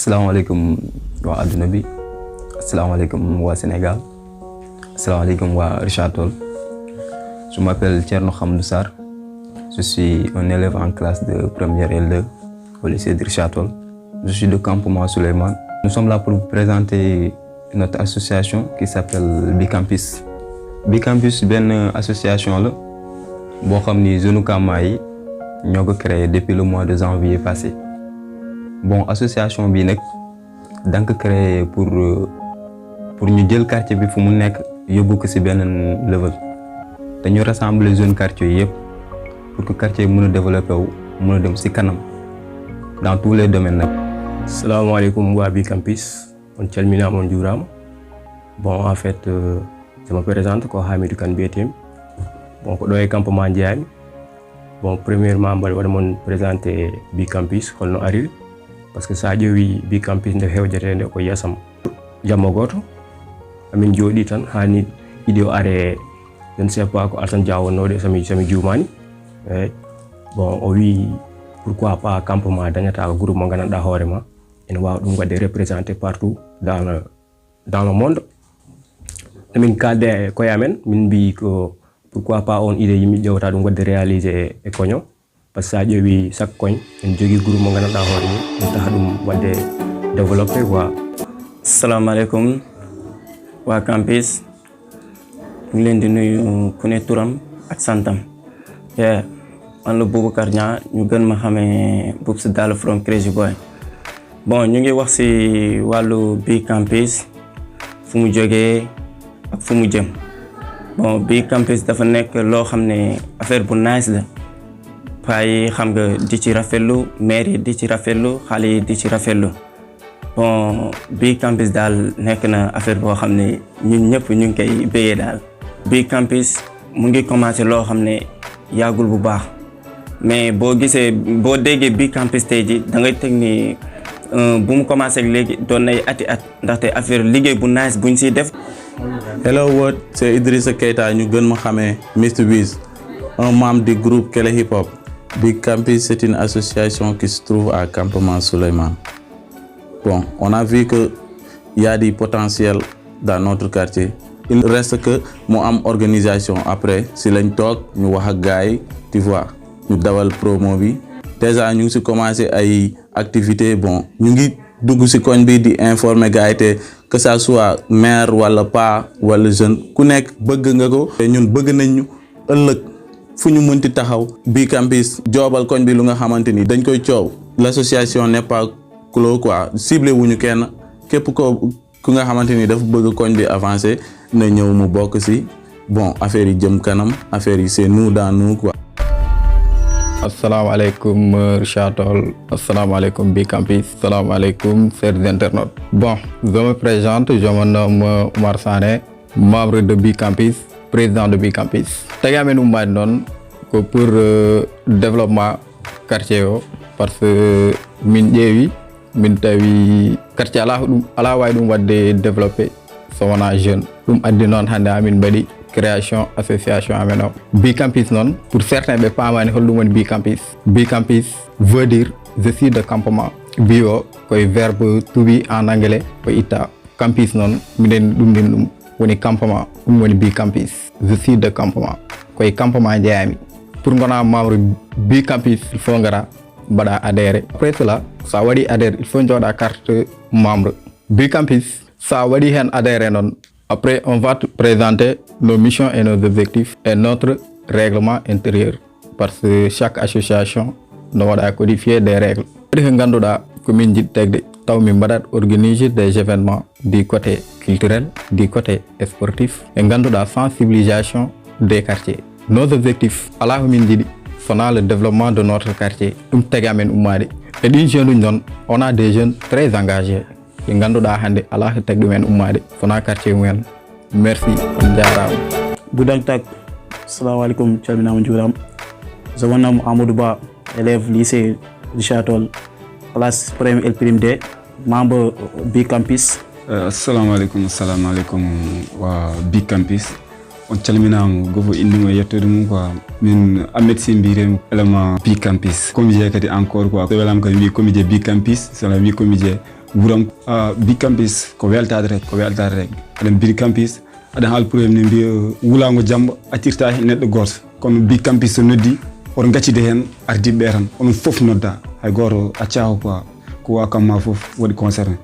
Assalamualaikum wa aduna bi. Assalamualaikum wa Sénégal. Assalamualaikum wa Richard Toll. Je m'appelle Thierno Hamdou Sarr. Je suis un élève en classe de première L2 au lycée de Richard Toll. Je suis de campement Souleymane. Nous sommes là pour vous présenter notre association qui s'appelle Bicampus. Bicampus c'est une association là boo xam ni jeune Kama yi ñoo ko créé depuis le mois de janvier passé. Bon, association bi nag da nga ko créé pour ñu jël quartier bi fu mu nekk yóbbu ko ci benn level. Dañu rassembler zone quartier yëpp pour que quartier mën a développer wu mën a dem ci kanam dans tous les domaines nag. Salaamaaleykum waa Bicampus on calminaama on juuraama. Bon en fait je me présente ko Hamidou Kane biyeteemi. Bon ko ɗo e campement jeeyami. Bon premièrement mbaɗa waɗa mon présenté Bicampus holno ariri parce que sa ƴeewi Bicampus nde hewjete nde ko yasam jamma goto amin jooɗi tan hani iɗi o are je ne sais pas ko Alassane Dia wonnoɗo sami juumani eyyi bon o wi pourquoi pas campement dañata ko groupe mo gandanɗa hoorema ene wawa ɗum wadde représenté partout dans le monde. Min kalde koye amen min mbi ko pourquoi pas on idée yimɓe ƴewta ɗum wadde réalisé e koño par ce que sa ƴeewi chaque koñ en jogui groupe mo gandanɗa hoore mum ɗum taha ɗum wadde développé quoi. Assalamu alaikum waa campus ñu leen di nuyu ku ne turam ak santam. Man la Boubacar Niang ñu gën ma xamee Boubs Dalla from Crazy Boy. Bon ñu ngi wax ci wàllu Bicampus fu mu jógee ak fu mu jëm. Bon Bicampus dafa nekk loo xam ne affaire bu nice la paa yi xam nga di ci rafetlu maire yi di ci rafetlu xale yi di ci rafetlu. Bon Bicampus daal nekk na affaire boo xam ne ñun ñëpp ñu ngi koy béyee daal. Bicampus mu ngi commencé loo xam ne yàggul bu baax mais boo déggee Bicampus tey ji da ngay teg ni bu mu commencé léegi doon nay ati at ndaxte affaire liggéey bu nice buñ siy def. Hello world, c'est Idrissa Keita ñu gën ma xamee Mr Wiz, un membre du groupe Kele Hip Hop. Bicampus c'est une association qui se trouve à campement Souleymane. Bon, on a vu que il y a du potentiel dans notre quartier. Il reste que mu am organisation après si lañ toog ñu wax ak gars yi tu vois ñu dawal promo bi déjà ñu ngi si commencé ay activités. Bon ñu ngi dugg si koñ bi di informer gars yi te que ça soit maire wala pas wala jeune ku nekk bëgg nga ko te ñun bëgg nañ ñu ëllëg fu ñu mënti taxaw Bicampus joobal koñ bi lu nga xamante ni dañ koy coow. L'association n'est pas clos quoi, ciblé wuñu kenn képp ku nga xamante ni dafa bëgg koñ bi avancer na ñëw mu bokk ci. Bon affaire yi jëm kanam, affaire yi c'est nous dans nous quoi. Assalamualaikum Richard Toll, assalamualaikum Bicampus, assalamualaikum chers internautes. Bon, je me présente, je me nomme Oumar Sané, membre de Bicampus, président de Bicampus. Tagamen Oumar non que pour développement quartier parce que min ƴeewi min tawi quartier ala way ɗum wadde développé so wona jeune ɗum addi noon hande amin mbaɗi création association amen o Bicampus non pour certains ɓe pamani holɗum woni Bicampus. Bicampus veut dire je suis de campement. Bi o koye verbe to be en anglais ko itta campus non minen ɗumɗin ɗum woni campement ɗum woni Bicampus. Je suis de campement koye campement jeeyami. Pour gona membre Bicampus il faut ngara mbaɗa adhéré. Après cela sa waɗi adhéré il faut jooɗa carte membre Bicampus. Sa waɗi hen adhéré non après on va te présenter nos missions et nos objectifs et notre règlement intérieur parce que chaque association no waɗa codifier des règles. Ko ganduɗa ko min jiɗi tegde taw min mbaɗat organiser des événements du côté culturel, du côté sportif et ganduɗa sensibilisation des quartiers. Nos objectifs ala ko min jiɗi sona le développement de notre quartier ɗum tagi amen ummade et ɗin jeunes uji noon on a des jeunes très engagés ɓe ganduɗa hande ala ko tagi ɗumen ummade sona quartier mumen. Merci on jarama. Budak tak, assalamu alaikum, calminama juuram. Je me nomme Amadou Ba, élève lycée Richard Toll, classe première L prime D, membre Bicampus. Assalamu alaikum wa Bicampus. On calminama gofo indimo yettude mum quoi min Ahmed Sy mbiremi élément Bicampus. Comité kadi encore quoi so welama kadi wi comité Bicampus so la wi comité wuram Big Campus ko weltade rek aɗen Big Campus aɗen haala pour ne mbiya wulago jamma attirta hen neɗɗo goto kono Big Campus so noddi oto gaccide hen ardiɓe tan onon foof nodda hay goto accako quoi ko wa kamma foof waɗi concerné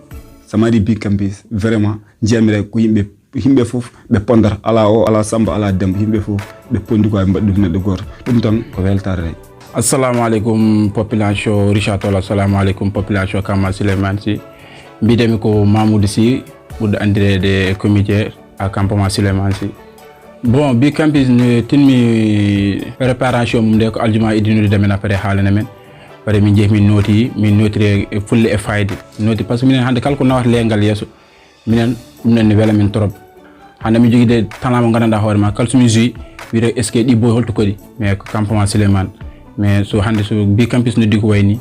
sama waɗi Big Campus vraiment jiyami rek ko yimɓe foof ɓe pondata ala o ala samba ala demba yimɓe foof ɓe pondi ko mbaɗi ɗum neɗɗo goto ɗum tan ko weltare rek. assalamu aleykum population Richard Toll, assalamu aleykum population Kamal Souleymane Sy. Mbidemi ko Mamoudou Sy ɓurɗo andirede comité à campement Souleymane Sy. Bon, Big Campus ne tinmi préparation mum nde ko aljuma idinude men après haalana men bare min jeehi min notiri fulle e fayde noti par ce que minen hande kala ko nawata lengal yesso minen ɗum nen ne wela min trop hande mi joguide talent mo gandanɗa hoore ma kala somi joui wiyete est ce que ɗi boy holto kodi mais ko campement Souleymane mais so hande so Big Campus noddi ko wayni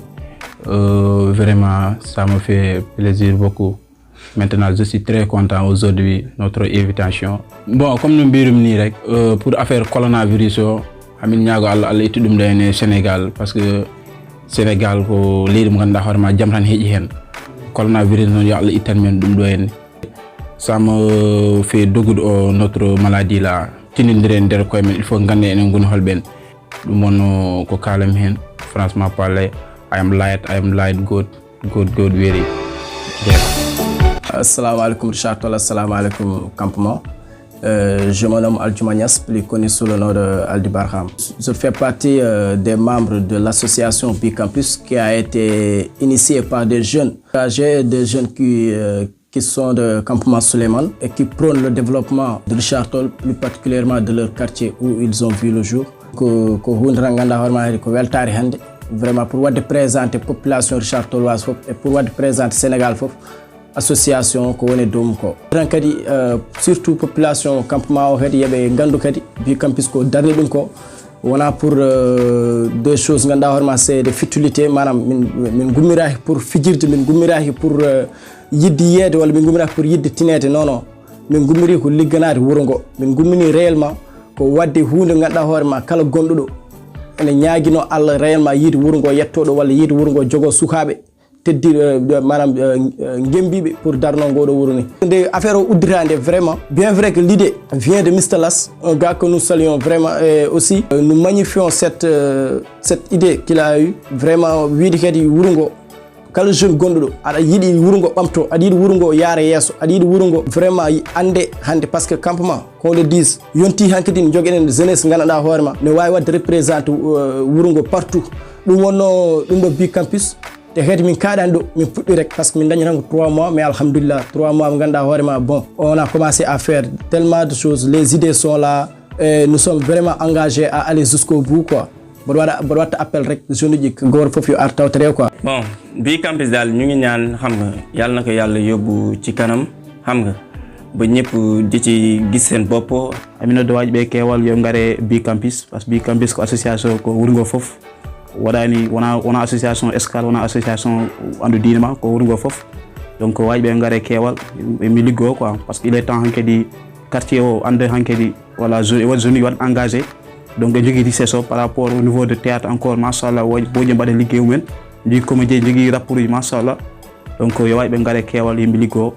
vraiment ça me fait plaisir beaucoup. Maintenant, je suis très content aujourd'hui notre invitation. Bon, comme nous disons, pour affaire coronavirus, amin ñaago Allah itti dum dene Sénégal parce que Sénégal ko leydi mo ganda horma jam tan heji hen. Coronavirus non ya Allah ittan men dum do en. Ça me fait dogudo notre maladie là. Tinindire der koy men il faut ngande en gon holben. Dum wonno ko kalam hen. Franchement parler, I am light good very. Assalamu alaikum Richard Toll, assalamu alaikum campement. Je me nomme Aldiouma Niass, plus connu sous le nom de Aldi Barham. Je fais partie des membres de l'association Big Campus qui a été initiée par des jeunes âgés, des jeunes qui sont de campement Souleymane et qui prônent le développement de Richard Toll, plus particulièrement de leur quartier où ils ont vu le jour. Vraiment pour présenter la population Richard Tolloise et pour présenter Sénégal association ko woni dum ko tan kadi surtout population campement o kadi yabe gandu kadi Big Campus ko darni dum ko wona pour deux choses ganda horma c'est de futilité manam min gummirahi pour fijirde min gummirahi pour yiddi yede wala min gummirahi pour yiddi tinete non min gummiri ko ligganade wuro ngo min gummini réellement ko wadde hunde ganda horma kala gondudo ene ñaagino Allah réellement yidi wuro ngo yettodo wala yidi wuro ngo jogo sukabe teddi manam ngembibe pour darno ngodo wurni de affaire o uddirande vraiment bien vrai que l'idée vient de Mr Las, un gars que nous saluons vraiment et aussi nous magnifions cette idée qu'il a eu vraiment widi kadi wurungo kala jeune gondudo ada yidi wurungo bamto ada yidi wurungo yaare yeso ada yidi wurungo vraiment ande hande parce que campement qu'on le dise yonti hankidin jogenen jeunesse ganada horema ne wawi wadde représenter wurungo partout dum wonno dum do Big Campus te hedi min kaɗani ɗo min puɗɗi rek par ce que min dañi tan ko 3 mois mais alhamdulillah 3 mois mo ganduɗa hoorema bon on a commencé à faire tellement de choses, les idées sont là et nous sommes vraiment engagés à aller jusqu'au bout quoi. Mboɗo watta appel rek jeune uji goto foof yo ar tawtere quoi. Bon Big Campus daal ñu ngi ñaan xam nga yàlla na ko yàlla yóbbu ci kanam xam nga ba ñëpp di ci gis seen bopp. Aminode waji ɓe keewal yo ngare Big Campus parce que Big Campus ko association ko wurgo foof waɗani wona association escale wona association andu dinema ko wurgo foof donc waji ɓe ngare keewal mi liggo quoi parce que il est temps hankedi quartier o ande hankedi voilà zone waɗ engagé donc ɓe jogui richesse o par rapport au niveau de théâtre encore machallah boji mbaɗe liggey mumen jogui comédien jogui rapport uji machallah donc yo waji ɓe ngare keewal yimɓe liggo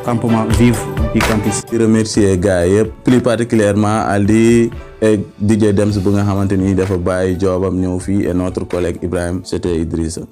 campement vive Big Campus. Je remercie gars plus particulièrement Aldi et DJ Dems bu nga xamanteni dafa baye jobam ñew fi et notre collègue Ibrahim c'était Idrissa.